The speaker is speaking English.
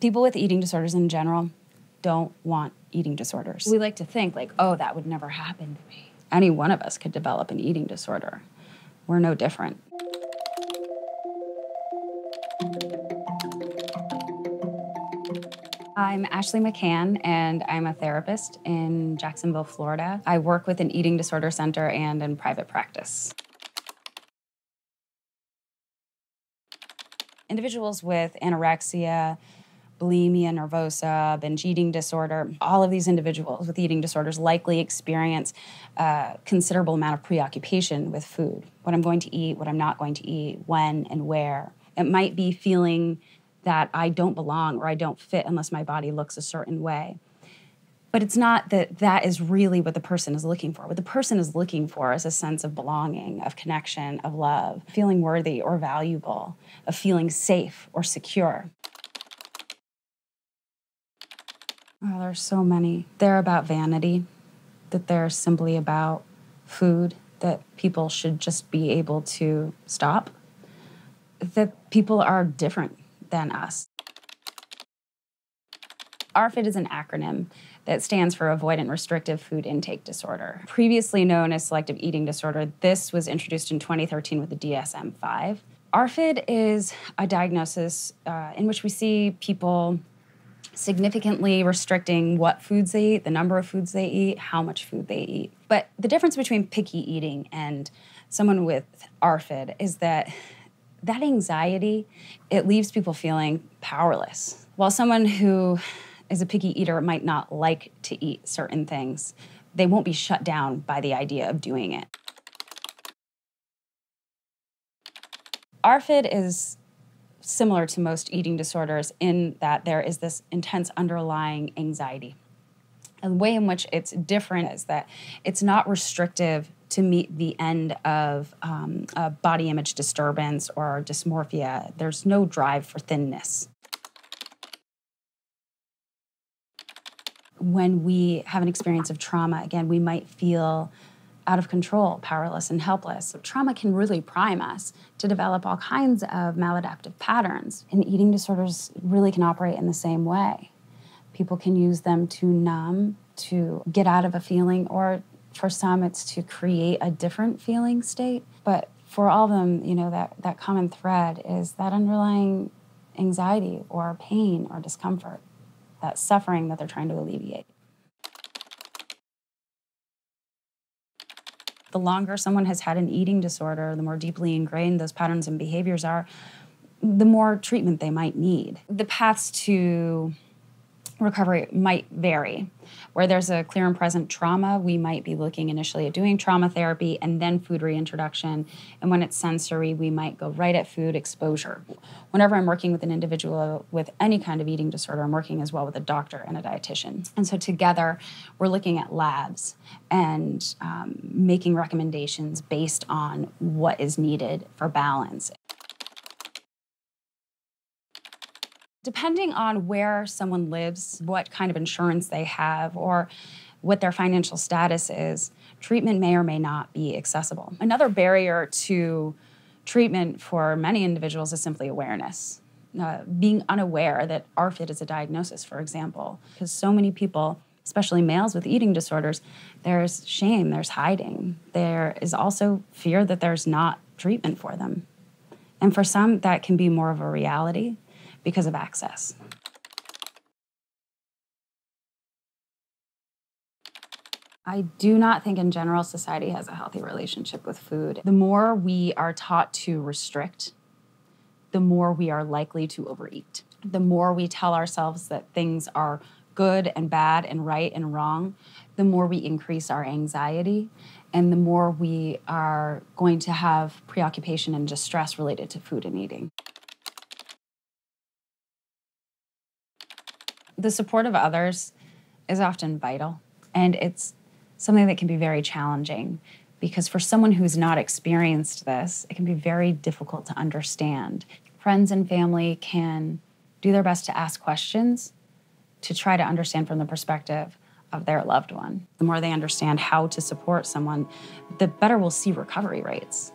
People with eating disorders in general don't want eating disorders. We like to think like, oh, that would never happen to me. Any one of us could develop an eating disorder. We're no different. I'm Ashley McHan, and I'm a therapist in Jacksonville, Florida. I work with an eating disorder center and in private practice. Individuals with anorexia, bulimia nervosa, binge eating disorder, all of these individuals with eating disorders likely experience a considerable amount of preoccupation with food. What I'm going to eat, what I'm not going to eat, when and where. It might be feeling that I don't belong or I don't fit unless my body looks a certain way. But it's not that that is really what the person is looking for. What the person is looking for is a sense of belonging, of connection, of love, feeling worthy or valuable, of feeling safe or secure. Oh, there's so many. They're about vanity, that they're simply about food, that people should just be able to stop, that people are different than us. ARFID is an acronym that stands for Avoidant Restrictive Food Intake Disorder. Previously known as selective eating disorder, this was introduced in 2013 with the DSM-5. ARFID is a diagnosis in which we see people significantly restricting what foods they eat, the number of foods they eat, how much food they eat. But the difference between picky eating and someone with ARFID is that anxiety, it leaves people feeling powerless. While someone who is a picky eater might not like to eat certain things, they won't be shut down by the idea of doing it. ARFID is similar to most eating disorders in that there is this intense underlying anxiety. And the way in which it's different is that it's not restrictive to meet the end of a body image disturbance or dysmorphia. There's no drive for thinness. When we have an experience of trauma, again, we might feel out of control, powerless, and helpless. So trauma can really prime us to develop all kinds of maladaptive patterns. And eating disorders really can operate in the same way. People can use them to numb, to get out of a feeling, or for some, it's to create a different feeling state. But for all of them, you know, that common thread is that underlying anxiety or pain or discomfort, that suffering that they're trying to alleviate. The longer someone has had an eating disorder, the more deeply ingrained those patterns and behaviors are, the more treatment they might need. The paths to recovery might vary. Where there's a clear and present trauma, we might be looking initially at doing trauma therapy and then food reintroduction. And when it's sensory, we might go right at food exposure. Whenever I'm working with an individual with any kind of eating disorder, I'm working as well with a doctor and a dietitian. And so together, we're looking at labs and making recommendations based on what is needed for balance. Depending on where someone lives, what kind of insurance they have, or what their financial status is, treatment may or may not be accessible. Another barrier to treatment for many individuals is simply awareness. Being unaware that ARFID is a diagnosis, for example, because so many people, especially males with eating disorders, there's shame, there's hiding. There is also fear that there's not treatment for them. And for some, that can be more of a reality because of access. I do not think in general society has a healthy relationship with food. The more we are taught to restrict, the more we are likely to overeat. The more we tell ourselves that things are good and bad and right and wrong, the more we increase our anxiety and the more we are going to have preoccupation and distress related to food and eating. The support of others is often vital, and it's something that can be very challenging because for someone who's not experienced this, it can be very difficult to understand. Friends and family can do their best to ask questions to try to understand from the perspective of their loved one. The more they understand how to support someone, the better we'll see recovery rates.